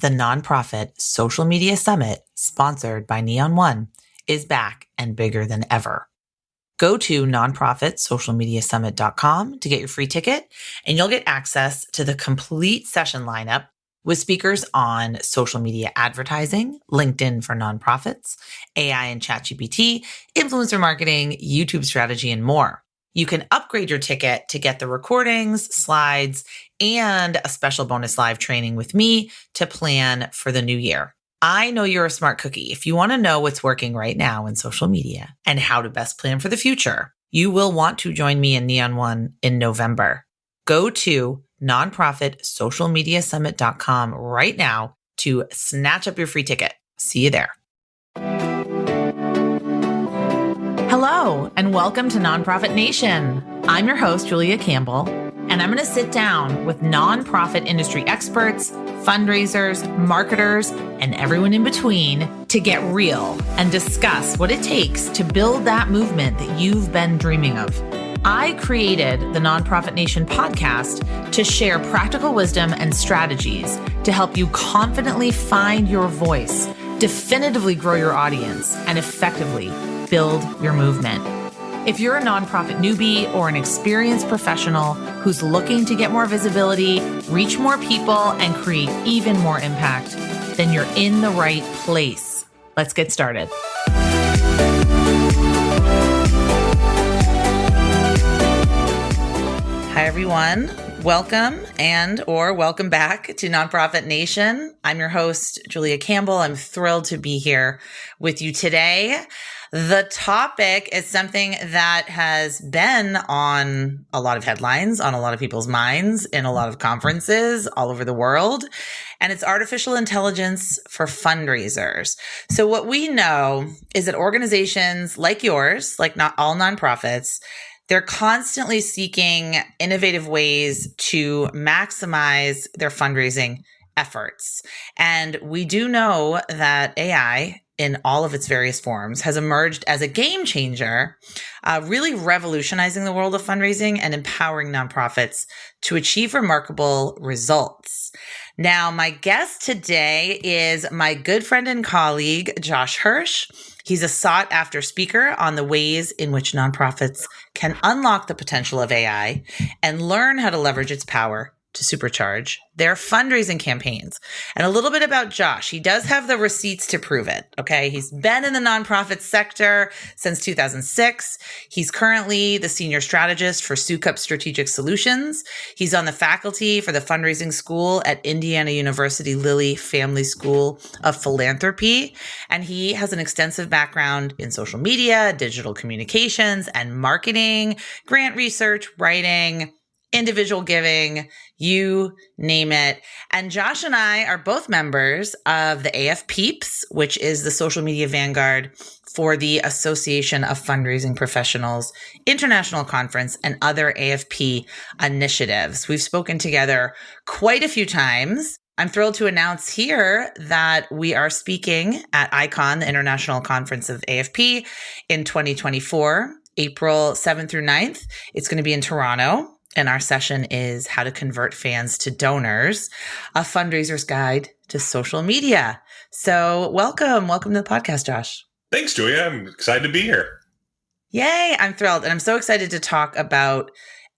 The nonprofit social media summit, sponsored by Neon One, is back and bigger than ever. Go to nonprofitsocialmediasummit.com to get your free ticket, and you'll get access to the complete session lineup with speakers on social media advertising, LinkedIn for nonprofits, AI and ChatGPT, influencer marketing, YouTube strategy, and more. You can upgrade your ticket to get the recordings, slides, and a special bonus live training with me to plan for the new year. I know you're a smart cookie. If you want to know what's working right now in social media and how to best plan for the future, you will want to join me in Neon One in November. Go to nonprofitsocialmediasummit.com right now to snatch up your free ticket. See you there. Hello, and welcome to Nonprofit Nation. I'm your host, Julia Campbell, and I'm going to sit down with nonprofit industry experts, fundraisers, marketers, and everyone in between to get real and discuss what it takes to build that movement that you've been dreaming of. I created the Nonprofit Nation podcast to share practical wisdom and strategies to help you confidently find your voice, definitively grow your audience, and effectively build your movement. If you're a nonprofit newbie or an experienced professional who's looking to get more visibility, reach more people, and create even more impact, then you're in the right place. Let's get started. Hi, everyone. Welcome or welcome back to Nonprofit Nation. I'm your host, Julia Campbell. I'm thrilled to be here with you today. The topic is something that has been on a lot of headlines, on a lot of people's minds, in a lot of conferences all over the world, and it's artificial intelligence for fundraisers. So what we know is that organizations like yours, like not all nonprofits, they're constantly seeking innovative ways to maximize their fundraising efforts. And we do know that AI, in all of its various forms, has emerged as a game changer, really revolutionizing the world of fundraising and empowering nonprofits to achieve remarkable results. Now, my guest today is my good friend and colleague, Josh Hirsch. He's a sought-after speaker on the ways in which nonprofits can unlock the potential of AI and learn how to leverage its power to supercharge their fundraising campaigns. And a little bit about Josh. He does have the receipts to prove it, okay? He's been in the nonprofit sector since 2006. He's currently the senior strategist for Soukup Strategic Solutions. He's on the faculty for the fundraising school at Indiana University Lilly Family School of Philanthropy. And he has an extensive background in social media, digital communications, and marketing, grant research, writing, individual giving, you name it. And Josh and I are both members of the AF Peeps, which is the social media vanguard for the Association of Fundraising Professionals International Conference and other AFP initiatives. We've spoken together quite a few times. I'm thrilled to announce here that we are speaking at ICON, the International Conference of AFP, in 2024, April 7th through 9th. It's going to be in Toronto. And our session is How to Convert Fans to Donors, a fundraiser's guide to social media. So welcome to the podcast, Josh. Thanks, Julia. I'm excited to be here. Yay, I'm thrilled. And I'm so excited to talk about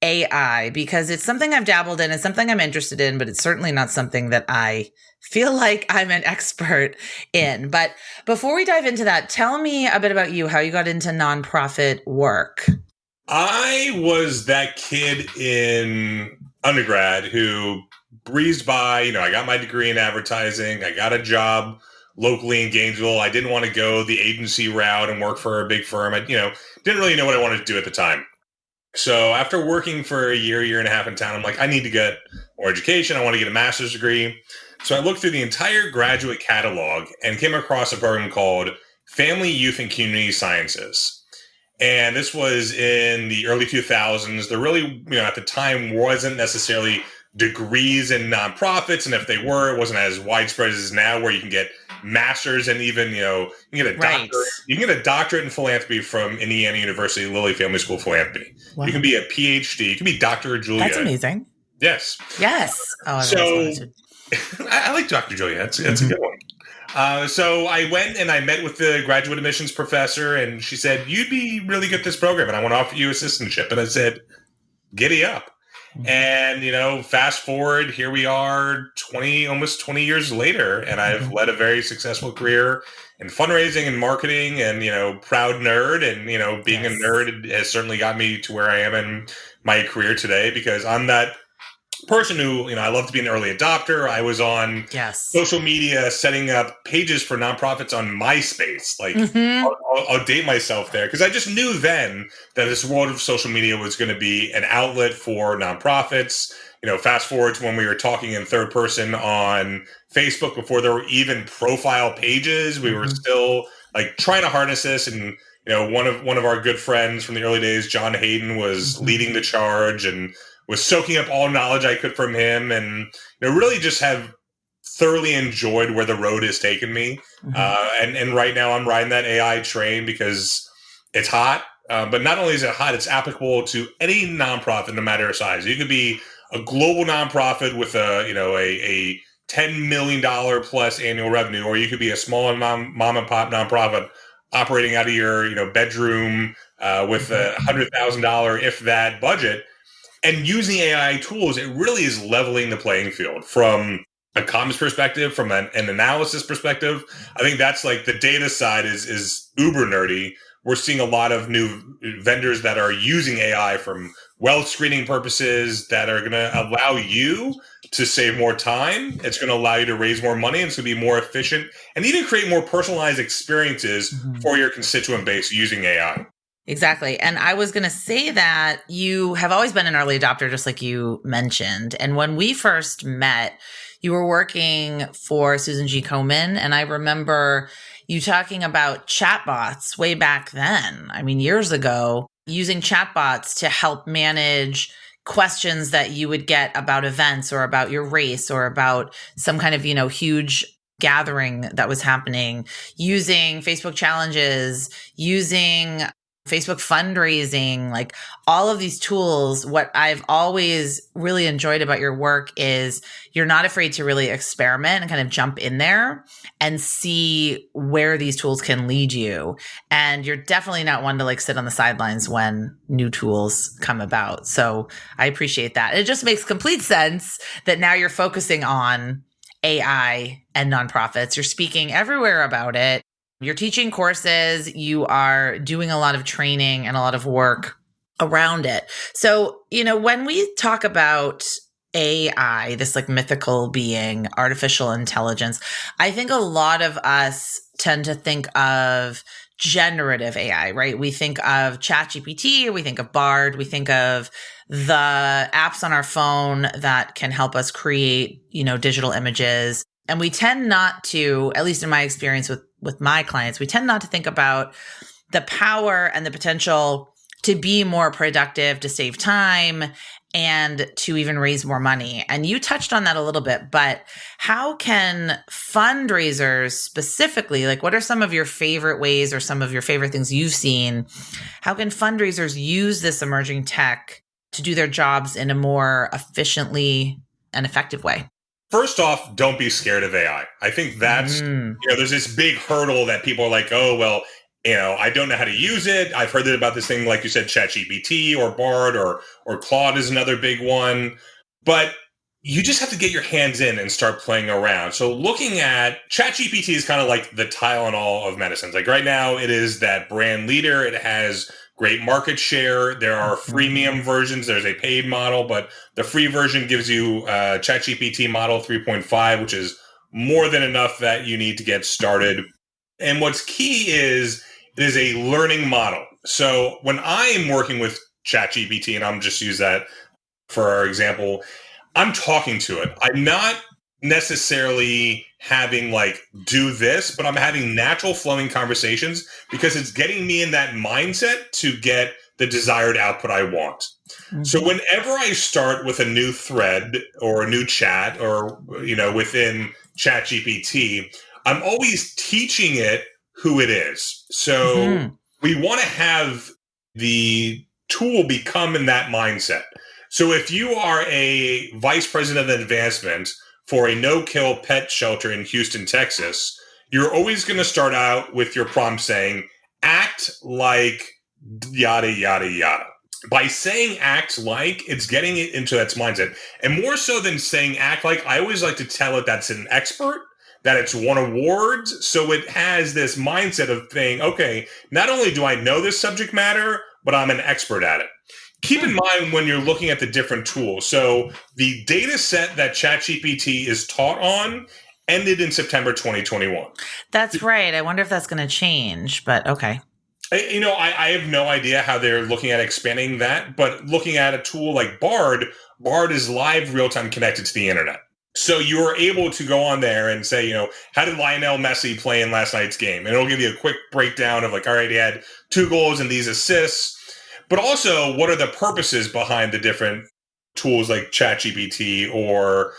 AI because it's something I've dabbled in. It's something I'm interested in, but it's certainly not something that I feel like I'm an expert in. But before we dive into that, tell me a bit about you, how you got into nonprofit work. I was that kid in undergrad who breezed by. I got my degree in advertising. I got a job locally in Gainesville. I didn't want to go the agency route and work for a big firm. I, didn't really know what I wanted to do at the time. So after working for a year and a half in town, I'm like, I need to get more education. I want to get a master's degree. So I looked through the entire graduate catalog and came across a program called Family, Youth, and Community Sciences. And this was in the early 2000s. There really, at the time wasn't necessarily degrees in nonprofits. And if they were, it wasn't as widespread as it is now, where you can get masters and even, you can get a doctorate. You can get a doctorate in philanthropy from Indiana University Lilly Family School of Philanthropy. Wow. You can be a PhD. You can be Dr. Julia. That's amazing. Yes. Yes. Oh, I've always wanted to I like Dr. Julia. That's a good one. So I went and I met with the graduate admissions professor, and she said, "You'd be really good at this program, and I want to offer you assistantship." And I said, "Giddy up." And, fast forward, here we are almost 20 years later, and I've led a very successful career in fundraising and marketing and, proud nerd. And, being a nerd has certainly got me to where I am in my career today, because I'm that person who, I love to be an early adopter. I was on social media setting up pages for nonprofits on MySpace. Like, I'll date myself there, because I just knew then that this world of social media was going to be an outlet for nonprofits. Fast forward to when we were talking in third person on Facebook before there were even profile pages. We were still like trying to harness this, and one of our good friends from the early days, John Hayden, was leading the charge and was soaking up all knowledge I could from him, and really just have thoroughly enjoyed where the road has taken me. And right now I'm riding that AI train because it's hot. But not only is it hot, it's applicable to any nonprofit, no matter size. You could be a global nonprofit with a $10 million plus annual revenue, or you could be a small mom and pop nonprofit operating out of your bedroom with a $100,000, if that, budget. And using AI tools, it really is leveling the playing field from a comms perspective, from an analysis perspective. I think that's like the data side is uber nerdy. We're seeing a lot of new vendors that are using AI from wealth screening purposes that are going to allow you to save more time. It's going to allow you to raise more money, and it's going to be more efficient, and even create more personalized experiences for your constituent base using AI. Exactly. And I was going to say that you have always been an early adopter, just like you mentioned. And when we first met, you were working for Susan G. Komen. And I remember you talking about chatbots way back then. I mean, years ago, using chatbots to help manage questions that you would get about events or about your race or about some kind of, huge gathering that was happening, using Facebook challenges, using Facebook fundraising, like all of these tools. What I've always really enjoyed about your work is you're not afraid to really experiment and kind of jump in there and see where these tools can lead you. And you're definitely not one to like sit on the sidelines when new tools come about. So I appreciate that. It just makes complete sense that now you're focusing on AI and nonprofits. You're speaking everywhere about it. You're teaching courses, you are doing a lot of training and a lot of work around it. So, when we talk about AI, this like mythical being, artificial intelligence, I think a lot of us tend to think of generative AI, right? We think of ChatGPT, we think of Bard, we think of the apps on our phone that can help us create, digital images. And we tend not to, at least in my experience with my clients, we tend not to think about the power and the potential to be more productive, to save time, and to even raise more money. And you touched on that a little bit, but how can fundraisers specifically, like what are some of your favorite ways or some of your favorite things you've seen? How can fundraisers use this emerging tech to do their jobs in a more efficiently and effective way? First off, don't be scared of AI. I think that's, there's this big hurdle that people are like, oh, well, I don't know how to use it. I've heard about this thing, like you said, ChatGPT or Bard or Claude is another big one. But you just have to get your hands in and start playing around. So looking at ChatGPT is kind of like the Tylenol of medicines. Like right now, it is that brand leader. It has great market share. There are freemium versions. There's a paid model, but the free version gives you ChatGPT model 3.5, which is more than enough that you need to get started. And what's key is it is a learning model. So when I am working with ChatGPT, and I'm just use that for our example, I'm talking to it. I'm not necessarily having like do this, but I'm having natural flowing conversations because it's getting me in that mindset to get the desired output I want. So whenever I start with a new thread or a new chat or within ChatGPT, I'm always teaching it who it is. So we want to have the tool become in that mindset. So if you are a vice president of advancement for a no-kill pet shelter in Houston, Texas, you're always going to start out with your prompt saying, act like yada, yada, yada. By saying act like, it's getting it into its mindset. And more so than saying act like, I always like to tell it that's an expert, that it's won awards. So it has this mindset of saying, okay, not only do I know this subject matter, but I'm an expert at it. Keep in mind when you're looking at the different tools. So the data set that ChatGPT is taught on ended in September 2021. That's right. I wonder if that's going to change, but okay. I have no idea how they're looking at expanding that, but looking at a tool like Bard is live real-time connected to the internet. So you're able to go on there and say, how did Lionel Messi play in last night's game? And it'll give you a quick breakdown of like, all right, he had 2 goals and these assists. But also, what are the purposes behind the different tools like ChatGPT or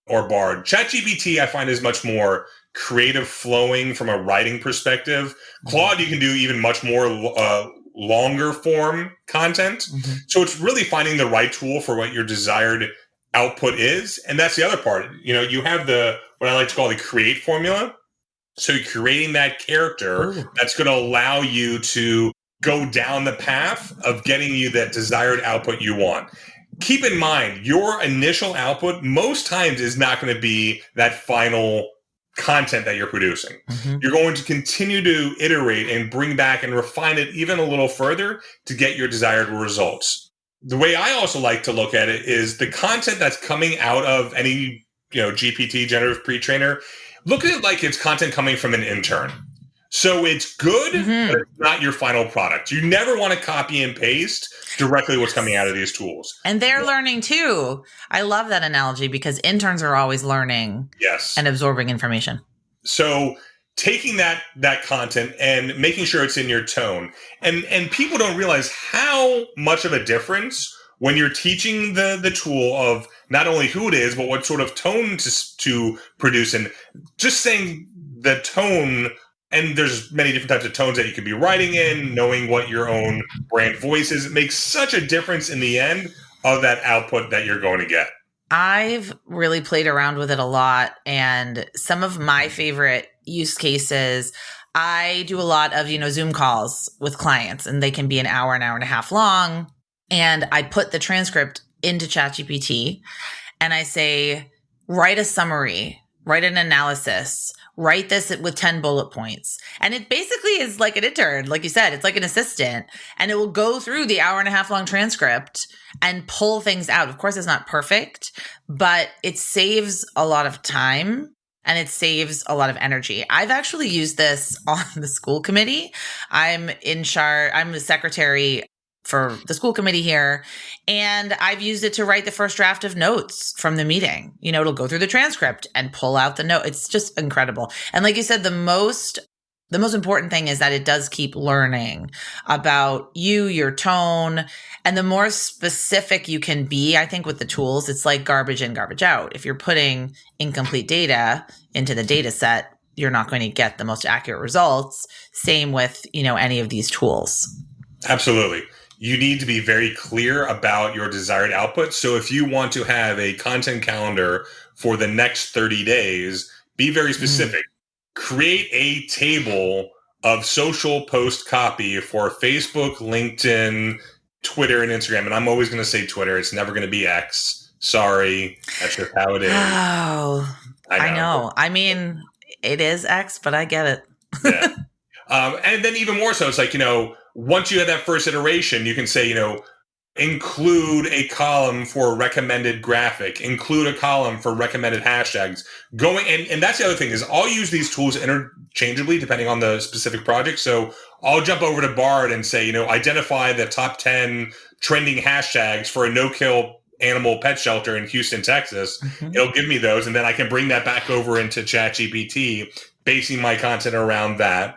Bard? ChatGPT, I find, is much more creative flowing from a writing perspective. Claude, you can do even much more longer form content. Mm-hmm. So it's really finding the right tool for what your desired output is. And that's the other part. You have what I like to call the create formula. So you're creating that character that's going to allow you to go down the path of getting you that desired output you want. Keep in mind, your initial output most times is not going to be that final content that you're producing. Mm-hmm. You're going to continue to iterate and bring back and refine it even a little further to get your desired results. The way I also like to look at it is the content that's coming out of any, GPT generative pre-trainer, look at it like it's content coming from an intern. So it's good, but it's not your final product. You never want to copy and paste directly what's coming out of these tools. And they're learning too. I love that analogy because interns are always learning and absorbing information. So taking that content and making sure it's in your tone. And people don't realize how much of a difference when you're teaching the tool of not only who it is, but what sort of tone to produce. And just saying the tone. And there's many different types of tones that you could be writing in, knowing what your own brand voice is. It makes such a difference in the end of that output that you're going to get. I've really played around with it a lot. And some of my favorite use cases, I do a lot of, Zoom calls with clients, and they can be an hour and a half long. And I put the transcript into ChatGPT and I say, write a summary, write an analysis, write this with 10 bullet points. And it basically is like an intern. Like you said, it's like an assistant, and it will go through the hour and a half long transcript and pull things out. Of course, it's not perfect, but it saves a lot of time and it saves a lot of energy. I've actually used this on the school committee. I'm in charge. I'm the secretary for the school committee here. And I've used it to write the first draft of notes from the meeting. It'll go through the transcript and pull out the note. It's just incredible. And like you said, the most important thing is that it does keep learning about you, your tone, and the more specific you can be, I think with the tools, it's like garbage in, garbage out. If you're putting incomplete data into the data set, you're not going to get the most accurate results. Same with, any of these tools. Absolutely. You need to be very clear about your desired output. So if you want to have a content calendar for the next 30 days, be very specific. Create a table of social post copy for Facebook, LinkedIn, Twitter, and Instagram. And I'm always going to say Twitter. It's never going to be X. Sorry. That's just how it is. Oh, I know. I mean, it is X, but I get it. Yeah. And then even more so, it's like, once you have that first iteration, you can say, include a column for a recommended graphic, include a column for recommended hashtags. And that's the other thing is I'll use these tools interchangeably depending on the specific project. So I'll jump over to Bard and say, identify the top 10 trending hashtags for a no-kill animal pet shelter in Houston, Texas. Mm-hmm. It'll give me those. And then I can bring that back over into ChatGPT, basing my content around that.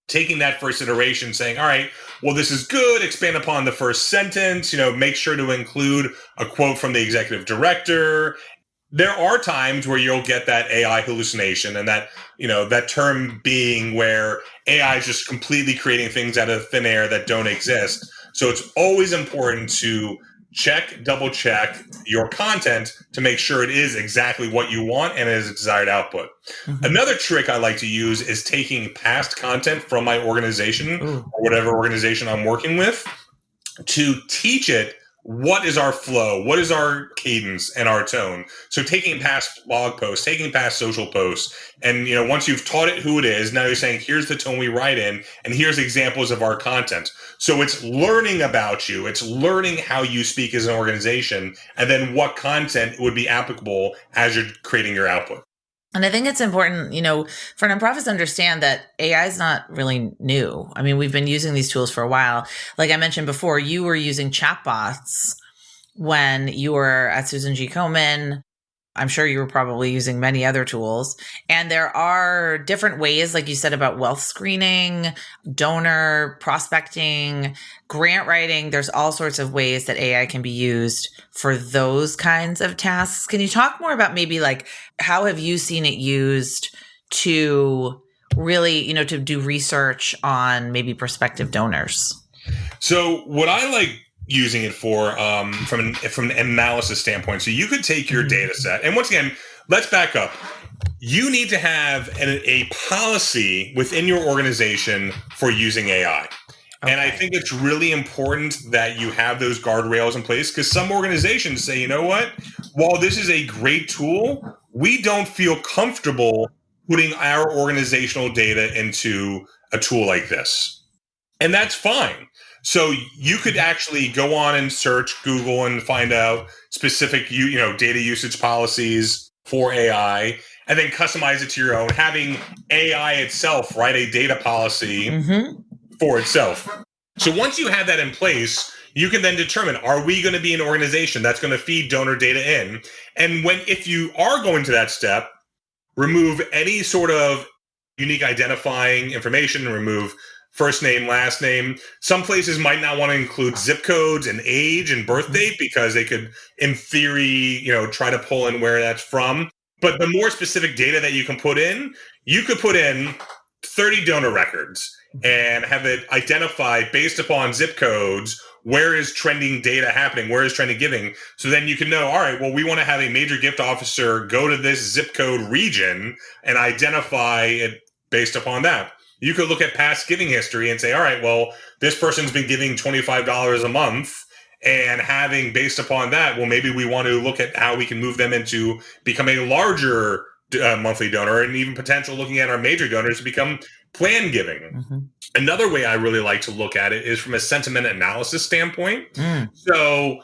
Taking that first iteration, saying, all right, well, this is good. Expand upon the first sentence, make sure to include a quote from the executive director. There are times where you'll get that AI hallucination and that, that term being where AI is just completely creating things out of thin air that don't exist. So it's always important to double check your content to make sure it is exactly what you want and is a desired output. Another trick I like to use is taking past content from my organization or whatever organization I'm working with to teach it what is our flow, what is our cadence and our tone. So taking past blog posts, taking past social posts, and once you've taught it who it is, now you're saying, here's the tone we write in, and here's examples of our content. So it's learning about you, it's learning how you speak as an organization, and then what content would be applicable as you're creating your output. And I think it's important, for nonprofits to understand that AI is not really new. I mean, we've been using these tools for a while. Like I mentioned before, you were using chatbots when you were at Susan G. Komen. I'm sure you were probably using many other tools. And there are different ways, like you said, about wealth screening, donor prospecting, grant writing. There's all sorts of ways that AI can be used for those kinds of tasks. Can you talk more about maybe like how have you seen it used to really, to do research on maybe prospective donors? So what I like using it for from an analysis standpoint. So you could take your data set, and once again, let's back up. You need to have a policy within your organization for using AI. Okay. And I think it's really important that you have those guardrails in place, because some organizations say, you know what, while this is a great tool, we don't feel comfortable putting our organizational data into a tool like this. And that's fine. So you could actually go on and search Google and find out specific, data usage policies for AI, and then customize it to your own, having AI itself write a data policy for itself. So once you have that in place, you can then determine, are we going to be an organization that's going to feed donor data in? And if you are going to that step, remove any sort of unique identifying information, remove first name, last name. Some places might not want to include zip codes and age and birth date because they could, in theory, try to pull in where that's from. But the more specific data that you can put in, you could put in 30 donor records and have it identified based upon zip codes. Where is trending data happening? Where is trending giving? So then you can know, all right, well, we want to have a major gift officer go to this zip code region and identify it based upon that. You could look at past giving history and say, all right, well, this person's been giving $25 a month, and having based upon that, well, maybe we want to look at how we can move them into become a larger monthly donor, and even potential looking at our major donors to become plan giving. Another way I really like to look at it is from a sentiment analysis standpoint. So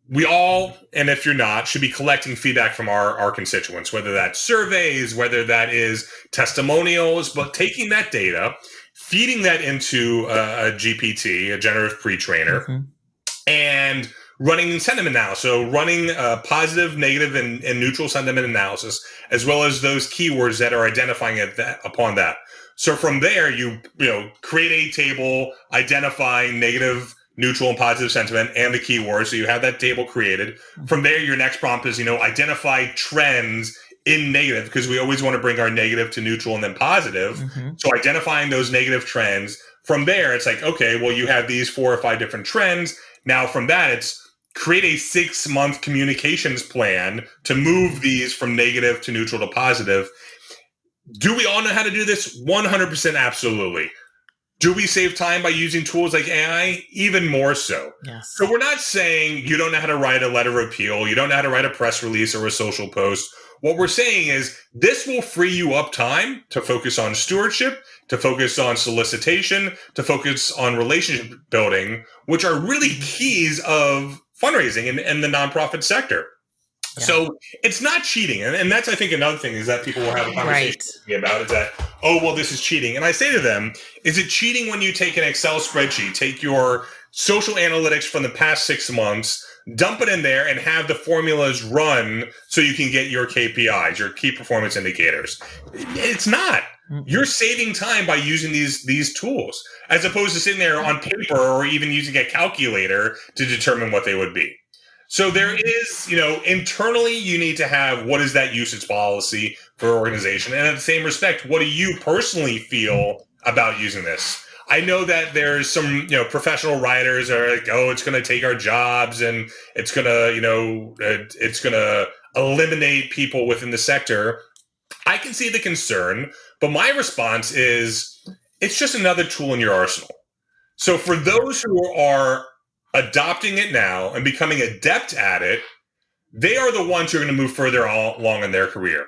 we all, and if you're not, should be collecting feedback from our constituents, whether that's surveys, whether that is testimonials, but taking that data, feeding that into a GPT, a generative pre-trainer, and running sentiment analysis. So running positive, negative, and neutral sentiment analysis, as well as those keywords that are identifying upon that. So from there, you create a table identifying negative, neutral, and positive sentiment and the keywords. So you have that table created. From there, your next prompt is, identify trends in negative, because we always want to bring our negative to neutral and then positive. So identifying those negative trends. From there, it's like, okay, well, you have these 4 or 5 different trends. Now from that, it's create a 6-month communications plan to move these from negative to neutral to positive. Do we all know how to do this? 100% absolutely. Do we save time by using tools like AI? Even more so. Yes. So we're not saying you don't know how to write a letter of appeal, you don't know how to write a press release or a social post. What we're saying is this will free you up time to focus on stewardship, to focus on solicitation, to focus on relationship building, which are really keys of fundraising and the nonprofit sector. Yeah. So it's not cheating. And that's, I think, another thing is that people will have a conversation with me about is that, oh, well, this is cheating. And I say to them, is it cheating when you take an Excel spreadsheet, take your social analytics from the past 6 months, dump it in there and have the formulas run so you can get your KPIs, your key performance indicators? It's not. You're saving time by using these tools as opposed to sitting there on paper or even using a calculator to determine what they would be. So there is, internally you need to have what is that usage policy for your organization. And in the same respect, what do you personally feel about using this? I know that there's some, professional writers are like, oh, it's going to take our jobs and it's going to, it's going to eliminate people within the sector. I can see the concern, but my response is it's just another tool in your arsenal. So for those who are adopting it now and becoming adept at it, they are the ones who are going to move further along in their career.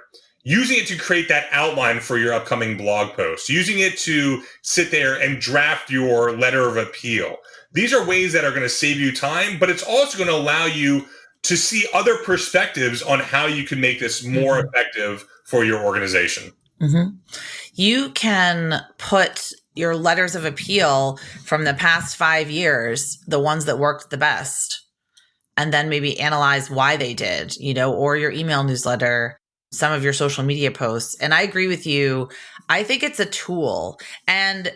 Using it to create that outline for your upcoming blog post, using it to sit there and draft your letter of appeal. These are ways that are going to save you time, but it's also going to allow you to see other perspectives on how you can make this more effective for your organization. You can put your letters of appeal from the past 5 years, the ones that worked the best, and then maybe analyze why they did, or your email newsletter, some of your social media posts. And I agree with you. I think it's a tool. And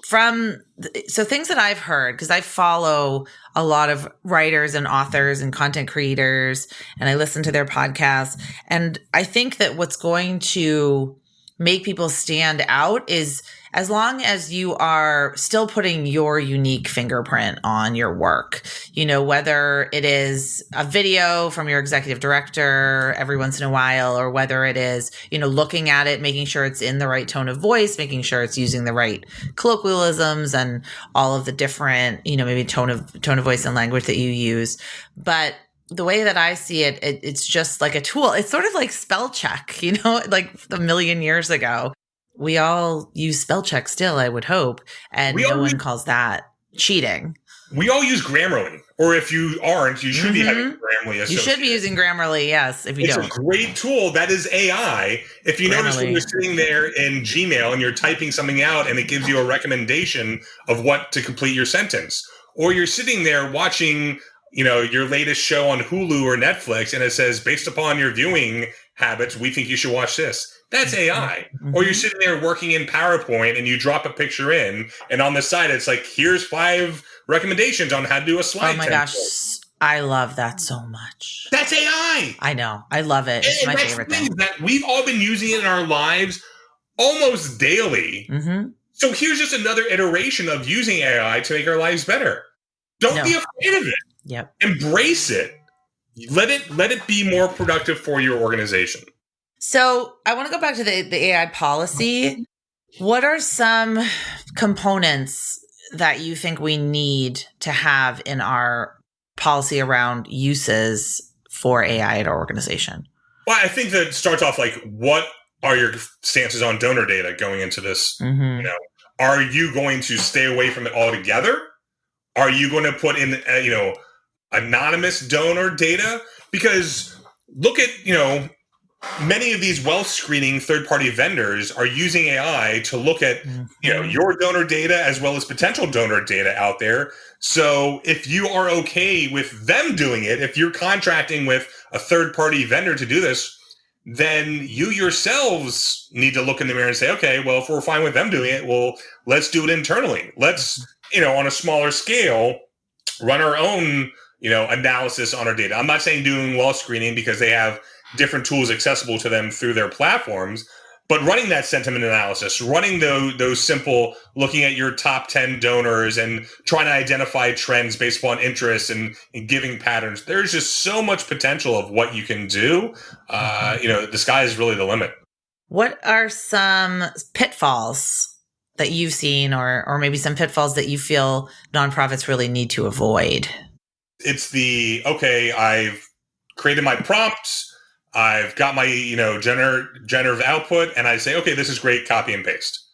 so things that I've heard, because I follow a lot of writers and authors and content creators, and I listen to their podcasts. And I think that what's going to make people stand out is as long as you are still putting your unique fingerprint on your work, whether it is a video from your executive director every once in a while, or whether it is, looking at it, making sure it's in the right tone of voice, making sure it's using the right colloquialisms and all of the different, maybe tone of voice and language that you use. But the way that I see it, it's just like a tool. It's sort of like spell check, like a million years ago. We all use spell check still, I would hope. And no one calls that cheating. We all use Grammarly. Or if you aren't, you should be having Grammarly associated. You should be using Grammarly, yes, if you don't. It's a great tool. That is AI. If you notice when you're sitting there in Gmail and you're typing something out and it gives you a recommendation of what to complete your sentence. Or you're sitting there watching your latest show on Hulu or Netflix, and it says, based upon your viewing habits, we think you should watch this. That's AI. Or you're sitting there working in PowerPoint and you drop a picture in, and on the side, it's like, here's 5 recommendations on how to do a slide. Oh my gosh. I love that so much. That's AI. I know. I love it. It's my favorite thing. That we've all been using it in our lives almost daily. So here's just another iteration of using AI to make our lives better. Don't be afraid of it. Yep. Embrace it. Let it be more productive for your organization. So I want to go back to the AI policy. What are some components that you think we need to have in our policy around uses for AI at our organization? Well, I think that starts off like, what are your stances on donor data going into this? Are you going to stay away from it altogether? Are you going to put in, anonymous donor data? Because look at, many of these wealth screening third-party vendors are using AI to look at, your donor data as well as potential donor data out there. So if you are okay with them doing it, if you're contracting with a third-party vendor to do this, then you yourselves need to look in the mirror and say, okay, well, if we're fine with them doing it, well, let's do it internally. Let's, on a smaller scale, run our own, analysis on our data. I'm not saying doing wealth screening because they have different tools accessible to them through their platforms, but running that sentiment analysis, running those simple, looking at your top 10 donors and trying to identify trends based upon interests and giving patterns. There's just so much potential of what you can do. The sky is really the limit. What are some pitfalls that you've seen or maybe some pitfalls that you feel nonprofits really need to avoid? It's I've created my prompts. I've got my, generative output, and I say, okay, this is great, copy and paste.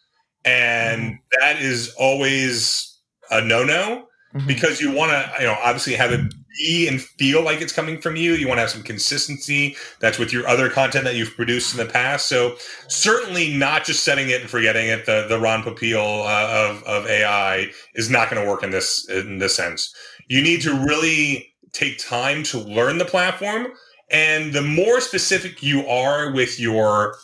And that is always a no-no because you want to, obviously have it be and feel like it's coming from you. You want to have some consistency. That's with your other content that you've produced in the past. So certainly not just setting it and forgetting it. The Ron Popeil of AI is not going to work in this sense. You need to really take time to learn the platform. And the more specific you are with your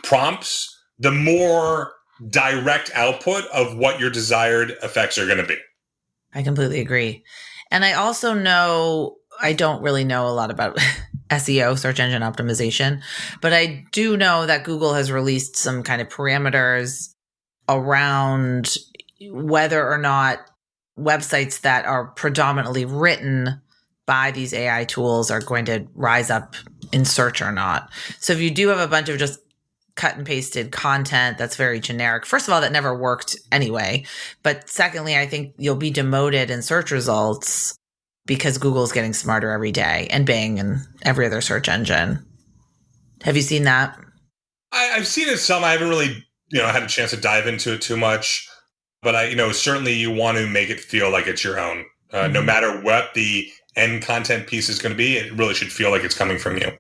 prompts, the more direct output of what your desired effects are going to be. I completely agree. And I also know, I don't really know a lot about SEO, search engine optimization, but I do know that Google has released some kind of parameters around, whether or not websites that are predominantly written by these AI tools are going to rise up in search or not. So if you do have a bunch of just cut and pasted content that's very generic, first of all, that never worked anyway. But secondly, I think you'll be demoted in search results because Google's getting smarter every day, and Bing and every other search engine. Have you seen that? I've seen it some. I haven't really, had a chance to dive into it too much. But certainly you want to make it feel like it's your own. No matter what the end content piece is going to be, it really should feel like it's coming from you.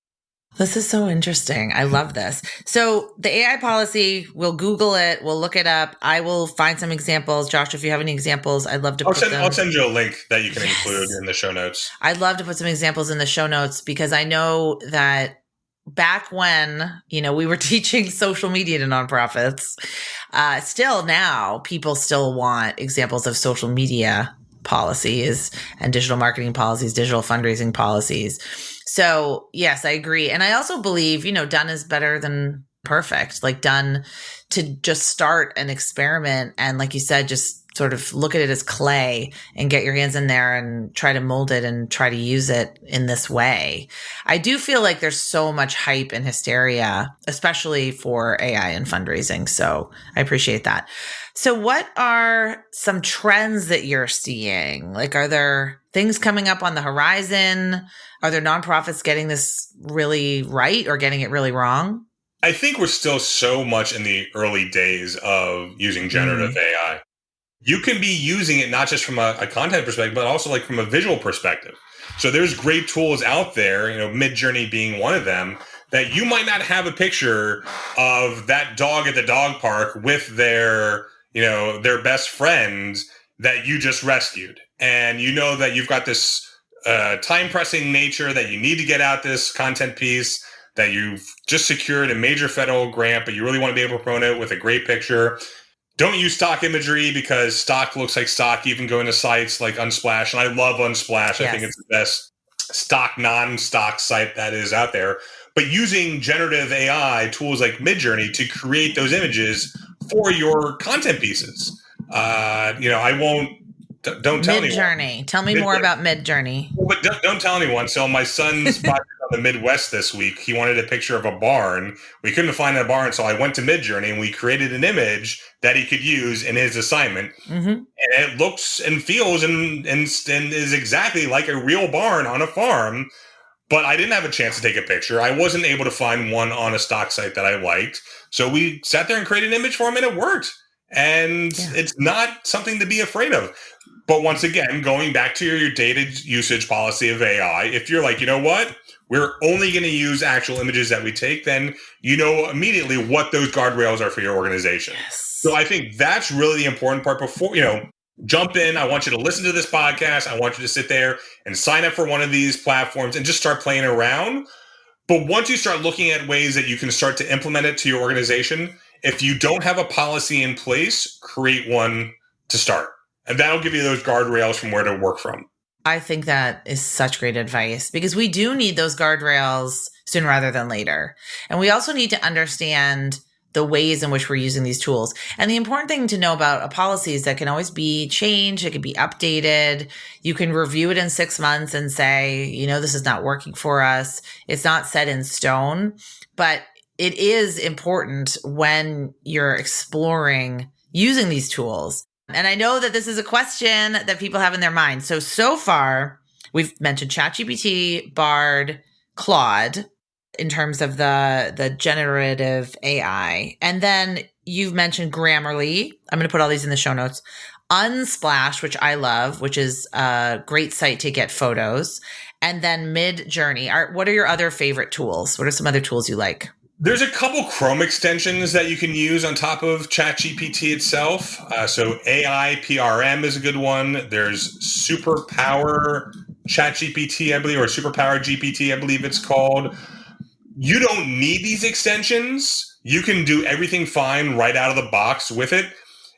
This is so interesting. I love this. So the AI policy, we'll Google it. We'll look it up. I will find some examples. Josh, if you have any examples, I'd love to put them. I'll send you a link that you can include in the show notes. I'd love to put some examples in the show notes because I know that back when, we were teaching social media to nonprofits, still now people still want examples of social media policies and digital marketing policies, digital fundraising policies. So yes, I agree. And I also believe, done is better than perfect, like done to just start an experiment. And like you said, just sort of look at it as clay and get your hands in there and try to mold it and try to use it in this way. I do feel like there's so much hype and hysteria, especially for AI and fundraising. So I appreciate that. So what are some trends that you're seeing? Like, are there things coming up on the horizon? Are there nonprofits getting this really right or getting it really wrong? I think we're still so much in the early days of using generative AI. You can be using it not just from a content perspective, but also like from a visual perspective. So there's great tools out there, Midjourney being one of them, that you might not have a picture of that dog at the dog park with their best friends that you just rescued. And that you've got this time pressing nature that you need to get out this content piece that you've just secured a major federal grant, but you really want to be able to promote it with a great picture. Don't use stock imagery because stock looks like stock. You can go into sites like Unsplash, and I love Unsplash. Yes. I think it's the best stock, non-stock site that is out there. But using generative AI tools like Midjourney to create those images for your content pieces. I won't. Don't tell anyone. Midjourney. Tell me more about Midjourney. Well, but don't tell anyone. So my son's project on the Midwest this week, he wanted a picture of a barn. We couldn't find a barn, so I went to Midjourney and we created an image that he could use in his assignment. And it looks and feels and is exactly like a real barn on a farm. But I didn't have a chance to take a picture. I wasn't able to find one on a stock site that I liked. So we sat there and created an image for him, and it worked. And it's not something to be afraid of. But once again, going back to your data usage policy of AI, if you're like, what? We're only going to use actual images that we take, then you know immediately what those guardrails are for your organization. Yes. So I think that's really the important part before, jump in. I want you to listen to this podcast. I want you to sit there and sign up for one of these platforms and just start playing around. But once you start looking at ways that you can start to implement it to your organization, if you don't have a policy in place, create one to start. And that'll give you those guardrails from where to work from. I think that is such great advice because we do need those guardrails sooner rather than later. And we also need to understand the ways in which we're using these tools. And the important thing to know about a policy is that can always be changed. It can be updated. You can review it in 6 months and say, this is not working for us. It's not set in stone, but it is important when you're exploring using these tools. And I know that this is a question that people have in their mind. So far, we've mentioned ChatGPT, Bard, Claude in terms of the generative AI. And then you've mentioned Grammarly. I'm going to put all these in the show notes. Unsplash, which I love, which is a great site to get photos. And then Midjourney. What are your other favorite tools? What are some other tools you like? There's a couple Chrome extensions that you can use on top of ChatGPT itself. So AI PRM is a good one. There's Superpower ChatGPT, I believe, or Superpower GPT, I believe it's called. You don't need these extensions. You can do everything fine right out of the box with it.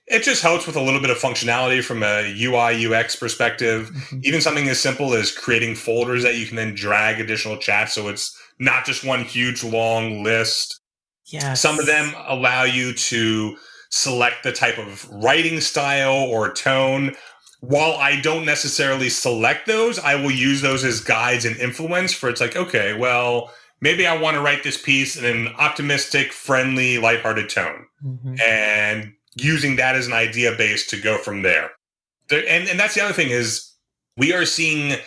It just helps with a little bit of functionality from a UI, UX perspective. Even something as simple as creating folders that you can then drag additional chats so it's not just one huge long list. Yes. Some of them allow you to select the type of writing style or tone. While I don't necessarily select those, I will use those as guides and influence for it's like, okay, well, maybe I want to write this piece in an optimistic, friendly, lighthearted tone. And using that as an idea base to go from there. And that's the other thing is we are seeing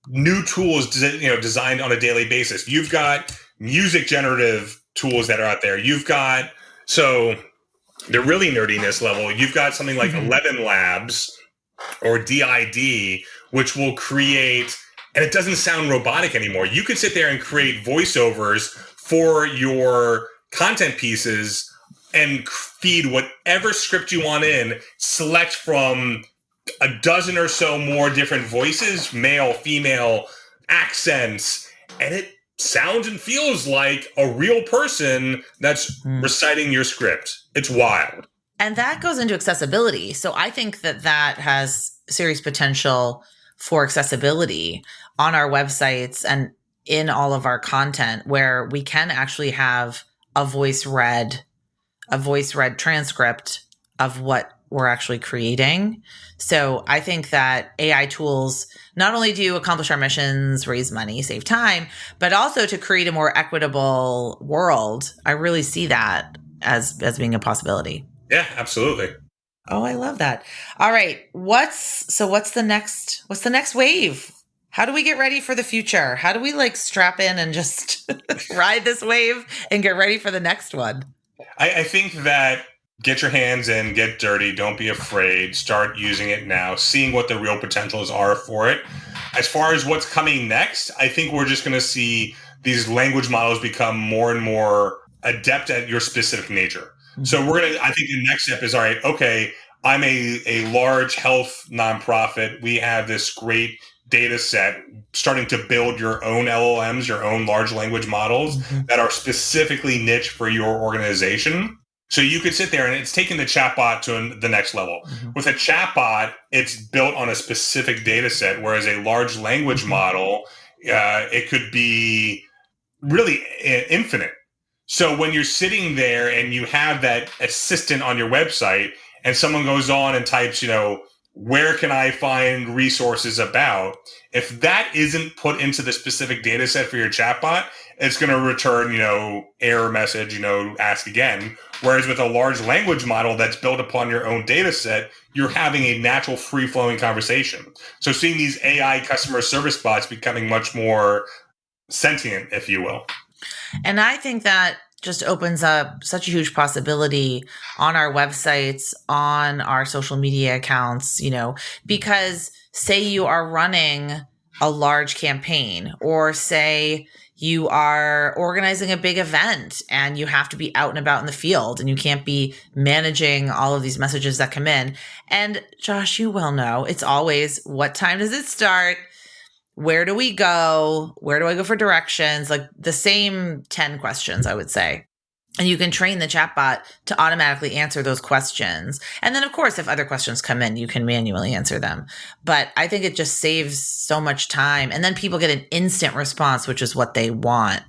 new tools designed on a daily basis. You've got music generative tools that are out there. You've got, so the really nerdiness level, you've got something like 11 Labs or DID, which will create, and it doesn't sound robotic anymore. You could sit there and create voiceovers for your content pieces and feed whatever script you want in, select from a dozen or so more different voices, male, female, accents, and it sounds and feels like a real person that's reciting your script. It's wild. And that goes into accessibility. So I think that has serious potential for accessibility on our websites and in all of our content, where we can actually have a voice read transcript of what we're actually creating. So I think that AI tools not only do accomplish our missions, raise money, save time, but also to create a more equitable world. I really see that as being a possibility. Yeah, absolutely. Oh, I love that. All right. What's the next wave? How do we get ready for the future? How do we strap in and just ride this wave and get ready for the next one? I think that get your hands in, get dirty, don't be afraid, start using it now, seeing what the real potentials are for it. As far as what's coming next, I think we're just going to see these language models become more and more adept at your specific nature. So I think the next step is, all right, okay, I'm a large health nonprofit. We have this great data set, starting to build your own LLMs, your own large language models that are specifically niche for your organization. So you could sit there and it's taking the chatbot to the next level. With a chatbot, it's built on a specific data set, whereas a large language model, it could be really infinite. So when you're sitting there and you have that assistant on your website and someone goes on and types, where can I find resources about? If that isn't put into the specific data set for your chatbot, it's going to return, error message, ask again. Whereas with a large language model that's built upon your own data set, you're having a natural free-flowing conversation. So seeing these AI customer service bots becoming much more sentient, if you will. And I think that just opens up such a huge possibility on our websites, on our social media accounts, because say you are running a large campaign, or say you are organizing a big event and you have to be out and about in the field and you can't be managing all of these messages that come in. And Josh, you well know, it's always, what time does it start? Where do we go? Where do I go for directions? Like the same 10 questions, I would say. And you can train the chatbot to automatically answer those questions. And then, of course, if other questions come in, you can manually answer them. But I think it just saves so much time. And then people get an instant response, which is what they want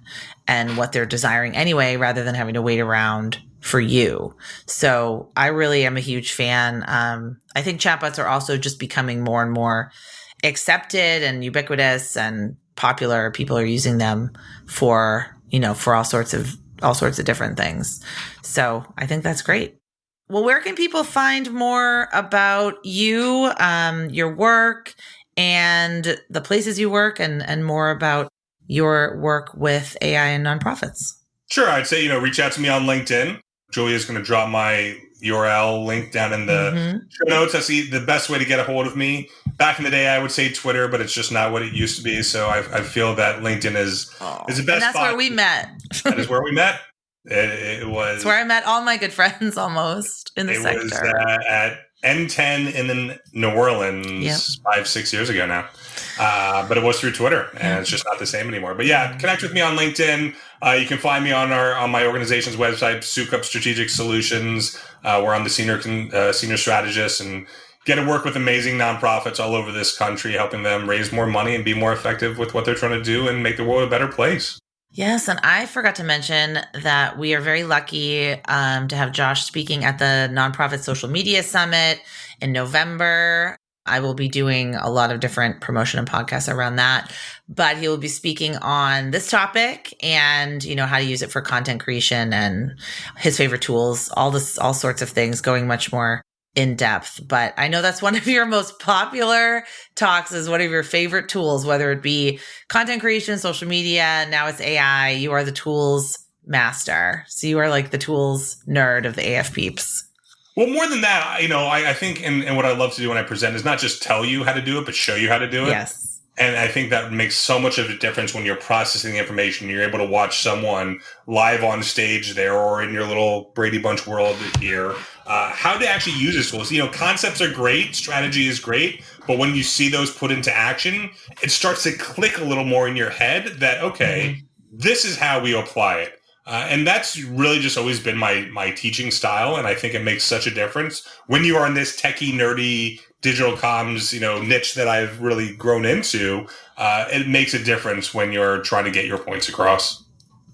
and what they're desiring anyway, rather than having to wait around for you. So I really am a huge fan. I think chatbots are also just becoming more and more accepted and ubiquitous and popular. People are using them for all sorts of different things. So I think that's great. Well, where can people find more about you, your work, and the places you work, and more about your work with AI and nonprofits? Sure. I'd say, reach out to me on LinkedIn. Julia's going to drop my URL link down in the show notes. That's the best way to get a hold of me. Back in the day, I would say Twitter, but it's just not what it used to be. So I feel that LinkedIn is the best and that's spot. where we met. That is where we met. It was. It's where I met all my good friends almost in the sector. It was at N10 in New Orleans 5-6 years ago now. But it was through Twitter, and it's just not the same anymore. But yeah, connect with me on LinkedIn. You can find me on my organization's website, Soukup Strategic Solutions, where I'm the senior strategist, and get to work with amazing nonprofits all over this country, helping them raise more money and be more effective with what they're trying to do and make the world a better place. Yes, and I forgot to mention that we are very lucky to have Josh speaking at the Nonprofit Social Media Summit in November. I will be doing a lot of different promotion and podcasts around that, but he will be speaking on this topic and, how to use it for content creation and his favorite tools, all sorts of things, going much more in depth. But I know that's one of your most popular talks, is one of your favorite tools, whether it be content creation, social media, now it's AI. You are the tools master. So you are like the tools nerd of the AF peeps. Well, more than that, I think, and what I love to do when I present is not just tell you how to do it, but show you how to do it. Yes. And I think that makes so much of a difference when you're processing the information. You're able to watch someone live on stage there or in your little Brady Bunch world here, how to actually use this tools. Concepts are great, strategy is great, but when you see those put into action, it starts to click a little more in your head that, okay, this is how we apply it. And that's really just always been my teaching style. And I think it makes such a difference when you are in this techie, nerdy, digital comms, niche that I've really grown into. It makes a difference when you're trying to get your points across.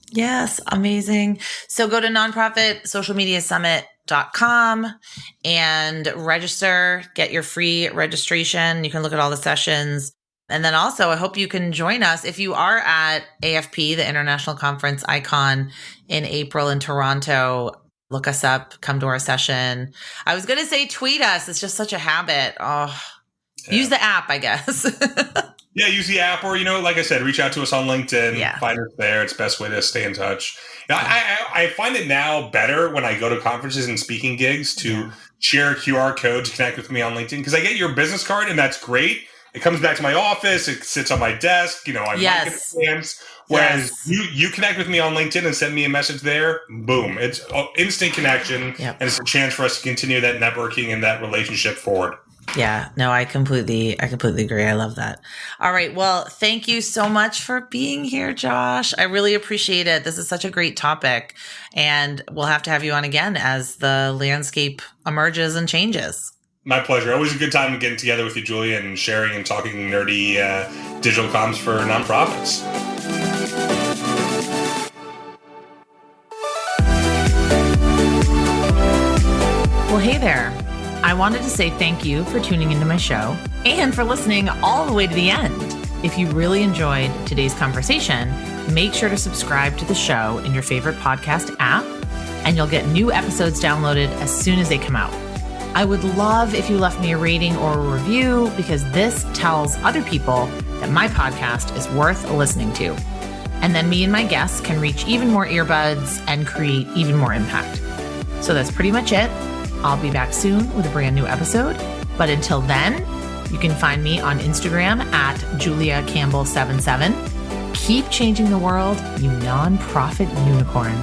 Yes, amazing. So go to nonprofitsocialmediasummit.com and register, get your free registration. You can look at all the sessions. And then also, I hope you can join us if you are at AFP, the International Conference Icon, in April in Toronto. Look us up, come to our session. I was going to say tweet us. It's just such a habit. Use the app, I guess. Yeah, use the app or, like I said, reach out to us on LinkedIn. Yeah. Find us there. It's the best way to stay in touch. I find it now better when I go to conferences and speaking gigs to share a QR code to connect with me on LinkedIn, because I get your business card and that's great. It comes back to my office. It sits on my desk. I'm like it stands. Whereas you connect with me on LinkedIn and send me a message there, boom, it's instant connection, and it's a chance for us to continue that networking and that relationship forward. Yeah, no, I completely agree. I love that. All right. Well, thank you so much for being here, Josh. I really appreciate it. This is such a great topic, and we'll have to have you on again as the landscape emerges and changes. My pleasure. Always a good time getting together with you, Julia, and sharing and talking nerdy digital comms for nonprofits. Well, hey there. I wanted to say thank you for tuning into my show and for listening all the way to the end. If you really enjoyed today's conversation, make sure to subscribe to the show in your favorite podcast app, and you'll get new episodes downloaded as soon as they come out. I would love if you left me a rating or a review, because this tells other people that my podcast is worth listening to. And then me and my guests can reach even more earbuds and create even more impact. So that's pretty much it. I'll be back soon with a brand new episode. But until then, you can find me on Instagram at JuliaCampbell77. Keep changing the world, you nonprofit unicorn.